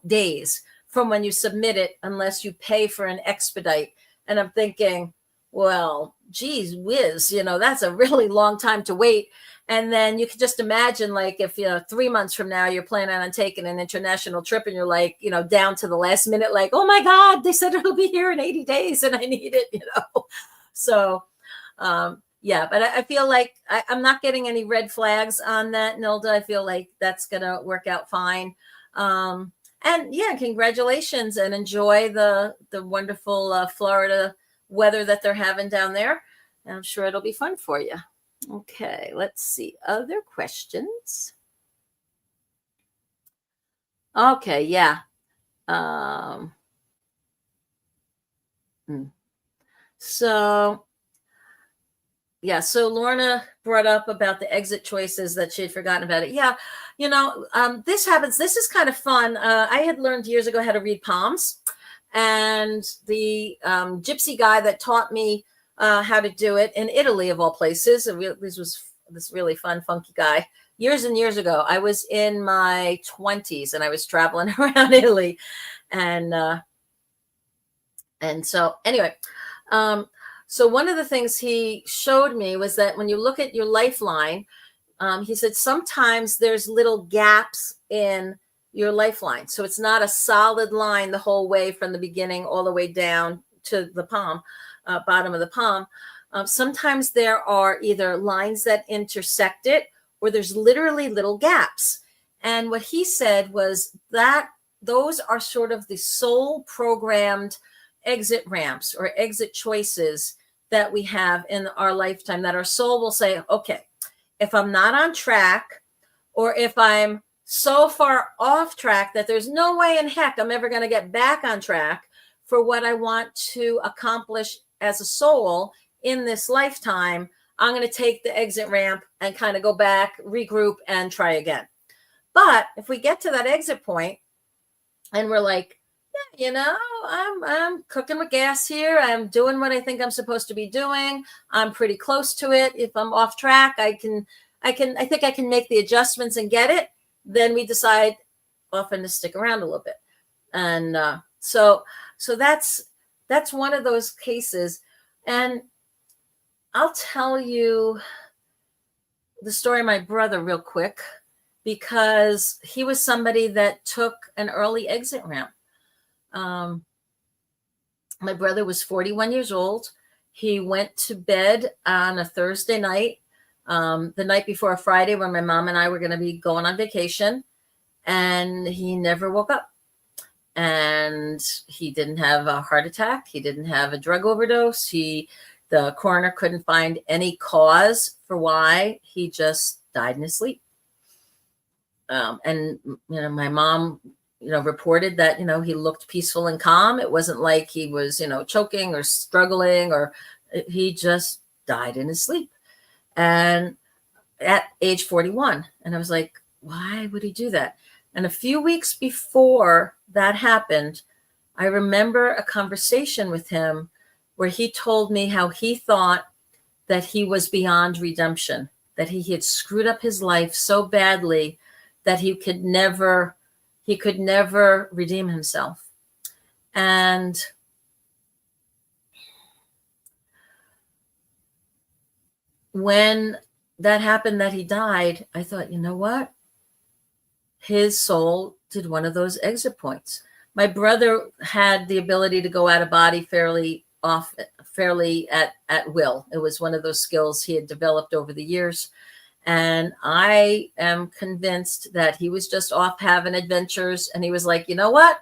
B: days from when you submit it unless you pay for an expedite. And I'm thinking, well, geez whiz, that's a really long time to wait. And then you can just imagine, like, if 3 months from now you're planning on taking an international trip and you're like, down to the last minute, like, oh my God, they said it'll be here in 80 days and I need it, So, yeah, but I feel like I'm not getting any red flags on that, Nilda. I feel like that's going to work out fine. And yeah, congratulations and enjoy the wonderful Florida weather that they're having down there. I'm sure it'll be fun for you. Okay, let's see. Other questions? Okay, yeah. Um, so yeah, so Lorna brought up about the exit choices that she had forgotten about it. Yeah, this happens. This is kind of fun. I had learned years ago how to read palms, and the gypsy guy that taught me how to do it in Italy, of all places. This was this really fun, funky guy. Years and years ago, I was in my 20s and I was traveling around Italy, and so anyway, so one of the things he showed me was that when you look at your lifeline, he said sometimes there's little gaps in your lifeline. So it's not a solid line the whole way from the beginning all the way down to the palm, bottom of the palm. Sometimes there are either lines that intersect it or there's literally little gaps. And what he said was that those are sort of the soul programmed exit ramps or exit choices that we have in our lifetime, that our soul will say, okay, if I'm not on track, or if I'm so far off track that there's no way in heck I'm ever going to get back on track for what I want to accomplish as a soul in this lifetime, I'm going to take the exit ramp and kind of go back, regroup, and try again. But if we get to that exit point and we're like, yeah, I'm cooking with gas here. I'm doing what I think I'm supposed to be doing. I'm pretty close to it. If I'm off track, I think I can make the adjustments and get it. Then we decide often to stick around a little bit. And so that's one of those cases. And I'll tell you the story of my brother real quick, because he was somebody that took an early exit ramp. My brother was 41 years old. He went to bed on a Thursday night, the night before a Friday when my mom and I were going to be going on vacation, and he never woke up. And he didn't have a heart attack. He didn't have a drug overdose. The coroner couldn't find any cause for why. He just died in his sleep. And my mom reported that, he looked peaceful and calm. It wasn't like he was, choking or struggling, or he just died in his sleep. And at age 41. And I was like, why would he do that? And a few weeks before that happened, I remember a conversation with him where he told me how he thought that he was beyond redemption, that he had screwed up his life so badly that he could never redeem himself. And when that happened, that he died, I thought, you know what? His soul did one of those exit points. My brother had the ability to go out of body fairly at will. It was one of those skills he had developed over the years. And I am convinced that he was just off having adventures. And he was like, you know what?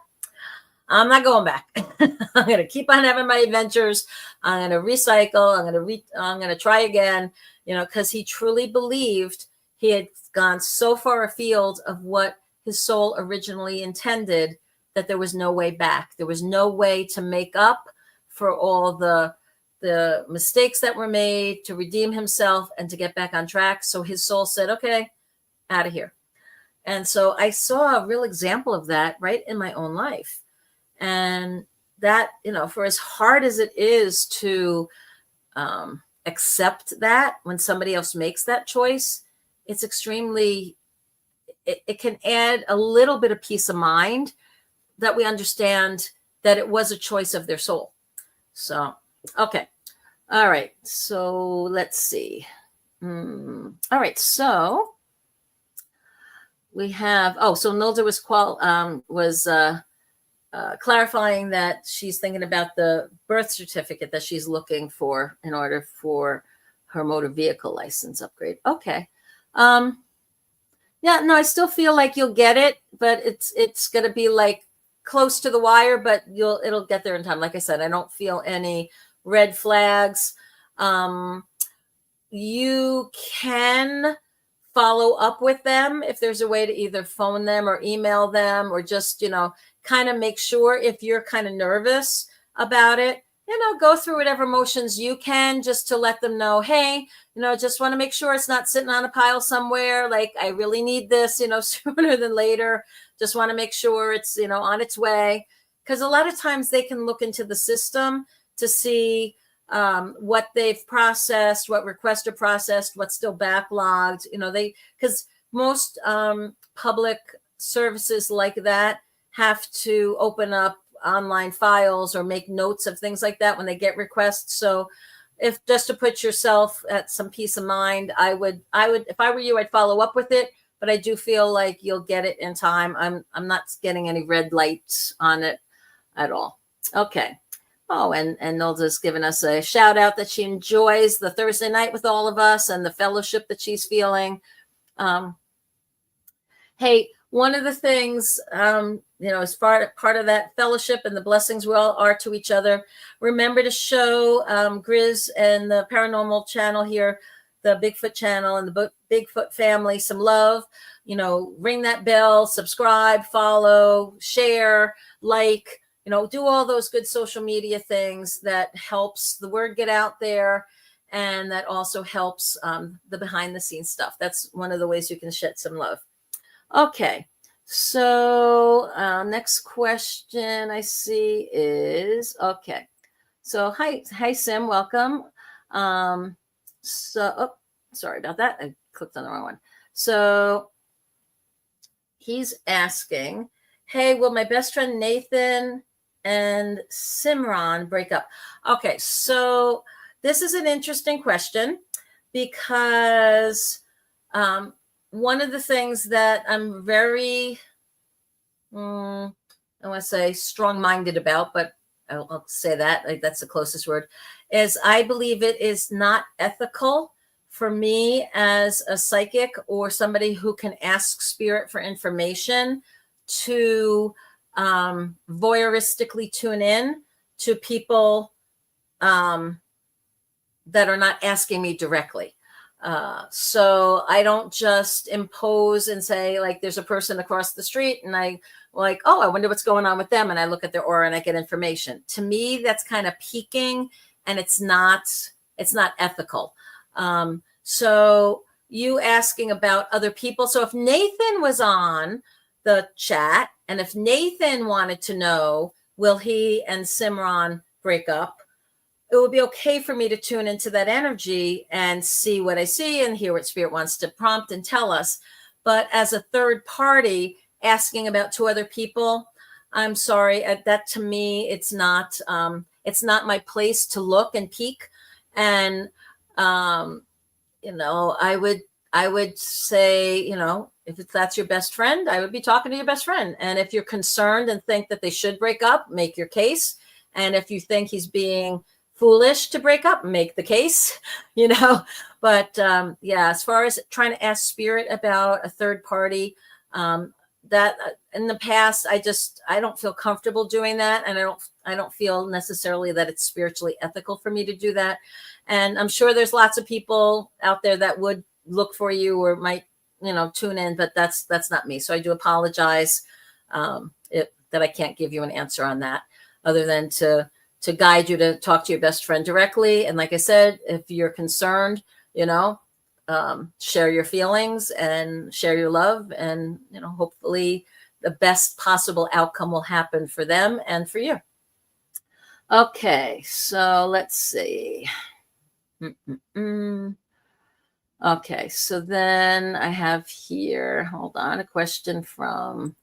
B: I'm not going back. I'm going to keep on having my adventures. I'm going to recycle. I'm going to try again, because he truly believed he had gone so far afield of what his soul originally intended that there was no way back. There was no way to make up for all the mistakes that were made, to redeem himself and to get back on track. So his soul said, okay, out of here. And so I saw a real example of that right in my own life. And that, for as hard as it is to accept that when somebody else makes that choice, it's extremely, it can add a little bit of peace of mind that we understand that it was a choice of their soul. So, okay. All right. So let's see. All right. So we have, so Nilda was clarifying that she's thinking about the birth certificate that she's looking for in order for her motor vehicle license upgrade. Okay. Yeah, no, I still feel like you'll get it, but it's going to be like close to the wire, but it'll get there in time. Like I said, I don't feel any red flags. You can follow up with them if there's a way to either phone them or email them, or just, kind of make sure, if you're kind of nervous about it, go through whatever motions you can just to let them know, hey, just want to make sure it's not sitting on a pile somewhere. Like, I really need this, sooner than later. Just want to make sure it's, on its way. Because a lot of times they can look into the system to see what they've processed, what requests are processed, what's still backlogged. Because most public services like that have to open up online files or make notes of things like that when they get requests. So if just to put yourself at some peace of mind, I would, if I were you, I'd follow up with it. But I do feel like you'll get it in time. I'm not getting any red lights on it at all. Okay. Oh, and Nolda's given us a shout out that she enjoys the Thursday night with all of us and the fellowship that she's feeling. Hey, one of the things, as part of that fellowship and the blessings we all are to each other, remember to show Grizz and the paranormal channel here, the Bigfoot channel and the Bigfoot family, some love. Ring that bell, subscribe, follow, share, like, do all those good social media things that helps the word get out there. And that also helps the behind the scenes stuff. That's one of the ways you can shed some love. Okay. So next question I see is, okay. So hi Sim, welcome. Sorry about that. I clicked on the wrong one. So he's asking, hey, will my best friend Nathan and Simran break up? Okay, so this is an interesting question because one of the things that I'm very, I want to say strong-minded about, but I'll say that, like, that's the closest word, is I believe it is not ethical for me as a psychic or somebody who can ask spirit for information to voyeuristically tune in to people that are not asking me directly. So I don't just impose and say, like, there's a person across the street and I like, oh, I wonder what's going on with them. And I look at their aura and I get information. To me, that's kind of peeking and it's not ethical. So you asking about other people. So if Nathan was on the chat and if Nathan wanted to know, will he and Simran break up? It would be okay for me to tune into that energy and see what I see and hear what spirit wants to prompt and tell us. But as a third party asking about two other people, I'm sorry, that to me, it's not my place to look and peek. And, I would say, if that's your best friend, I would be talking to your best friend. And if you're concerned and think that they should break up, make your case. And if you think he's being foolish to break up, make the case, but as far as trying to ask spirit about a third party, that in the past, I don't feel comfortable doing that. And I don't feel necessarily that it's spiritually ethical for me to do that. And I'm sure there's lots of people out there that would look for you or might, tune in, but that's not me. So I do apologize that I can't give you an answer on that other than to guide you to talk to your best friend directly. And like I said, if you're concerned, share your feelings and share your love, and, hopefully the best possible outcome will happen for them and for you. Okay. So let's see. Okay. So then I have here, hold on, a question from,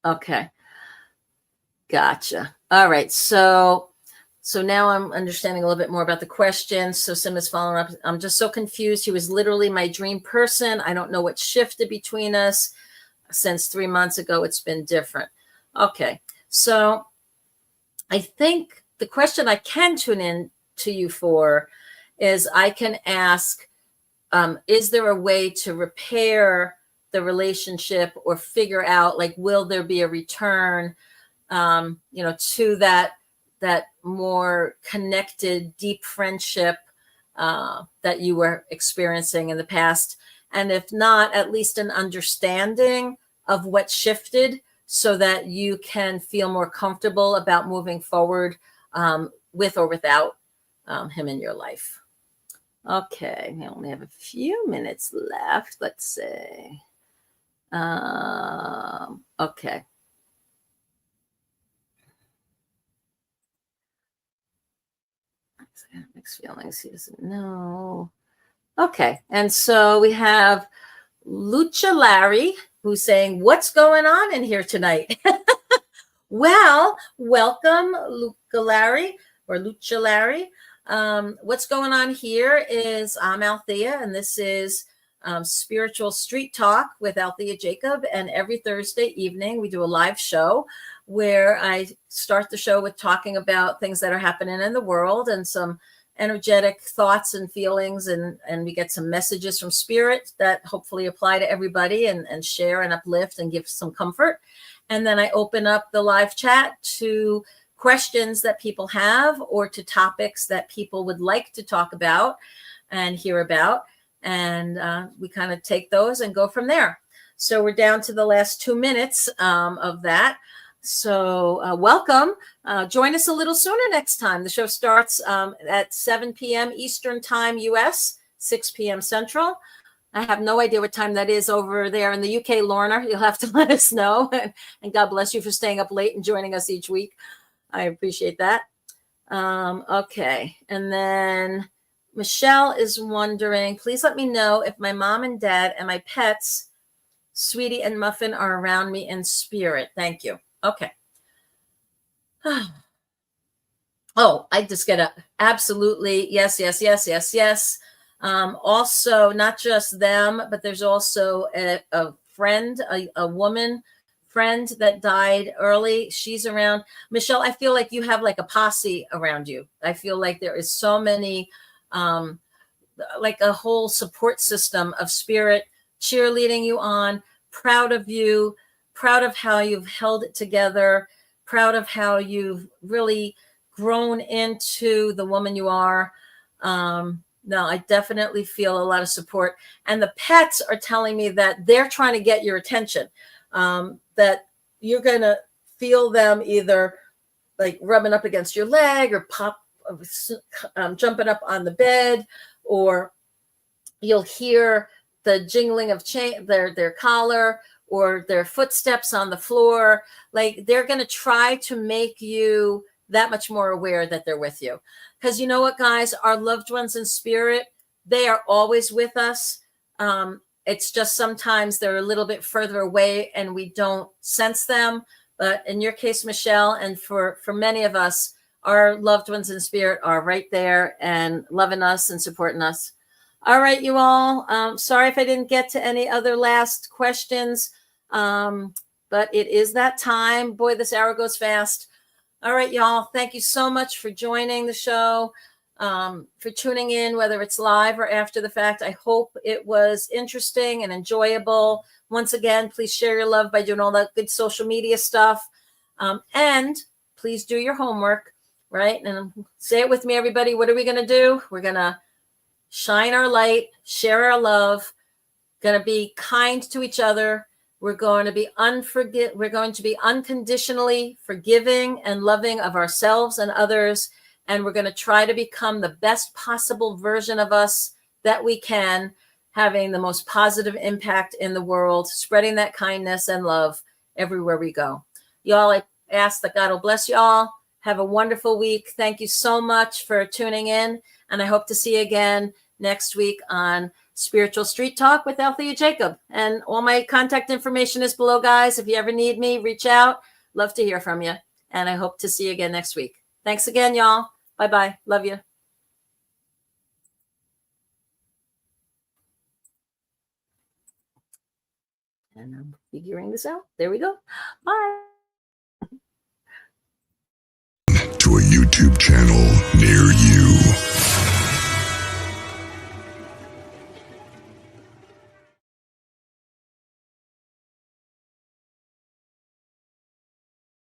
B: okay. Gotcha. All right. So now I'm understanding a little bit more about the question. So Sim is following up. I'm just so confused. He was literally my dream person. I don't know what shifted between us. Since 3 months ago, it's been different. Okay. So I think the question I can tune in to you for is I can ask, is there a way to repair the relationship or figure out, like, will there be a return, to that more connected, deep friendship that you were experiencing in the past. And if not, at least an understanding of what shifted so that you can feel more comfortable about moving forward with or without him in your life. Okay, we only have a few minutes left. Let's see. Okay. Mixed feelings. He doesn't know. Okay, and so we have Lucha Larry, who's saying, "What's going on in here tonight?" Well, welcome, Lucha Larry or Lucha Larry. What's going on here is I'm Althea, and this is Spiritual Street Talk with Althea Jacob. And every Thursday evening, we do a live show where I start the show with talking about things that are happening in the world and some energetic thoughts and feelings. And we get some messages from spirit that hopefully apply to everybody and share and uplift and give some comfort. And then I open up the live chat to questions that people have or to topics that people would like to talk about and hear about. And we kind of take those and go from there. So we're down to the last 2 minutes of that. So welcome. Join us a little sooner next time. The show starts at 7 p.m. Eastern Time, U.S., 6 p.m. Central. I have no idea what time that is over there in the UK, Lorna. You'll have to let us know. And God bless you for staying up late and joining us each week. I appreciate that. Okay. And then Michelle is wondering, please let me know if my mom and dad and my pets, Sweetie and Muffin, are around me in spirit. Thank you. Okay. Oh, I just get a absolutely yes, yes, yes, yes, yes. Also, not just them, but there's also a friend, a woman friend that died early. She's around. Michelle, I feel like you have like a posse around you. I feel like there is so many, like a whole support system of spirit cheerleading you on, proud of you, proud of how you've held it together, proud of how you've really grown into the woman you are. No, I definitely feel a lot of support. And the pets are telling me that they're trying to get your attention, that you're going to feel them either like rubbing up against your leg or jumping up on the bed, or you'll hear the jingling of their collar or their footsteps on the floor. Like they're going to try to make you that much more aware that they're with you. Because you know what, guys, our loved ones in spirit, they are always with us. It's just sometimes they're a little bit further away and we don't sense them. But in your case, Michelle, and for many of us, our loved ones in spirit are right there and loving us and supporting us. All right, you all. Sorry if I didn't get to any other last questions, but it is that time. Boy, this hour goes fast. All right, y'all. Thank you so much for joining the show, for tuning in, whether it's live or after the fact. I hope it was interesting and enjoyable. Once again, please share your love by doing all that good social media stuff. And please do your homework, right? And say it with me, everybody. What are we going to do? We're going to shine our light, share our love, going to be kind to each other. We're going to be unconditionally forgiving and loving of ourselves and others. And we're going to try to become the best possible version of us that we can, having the most positive impact in the world, spreading that kindness and love everywhere we go. Y'all, I ask that God will bless you all. Have a wonderful week. Thank you so much for tuning in. And I hope to see you again next week on Spiritual Street Talk with Althea Jacob. And all my contact information is below, guys. If you ever need me, reach out. Love to hear from you. And I hope to see you again next week. Thanks again, y'all. Bye-bye. Love you. And I'm figuring this out. There we go. Bye.
A: To a YouTube channel near you.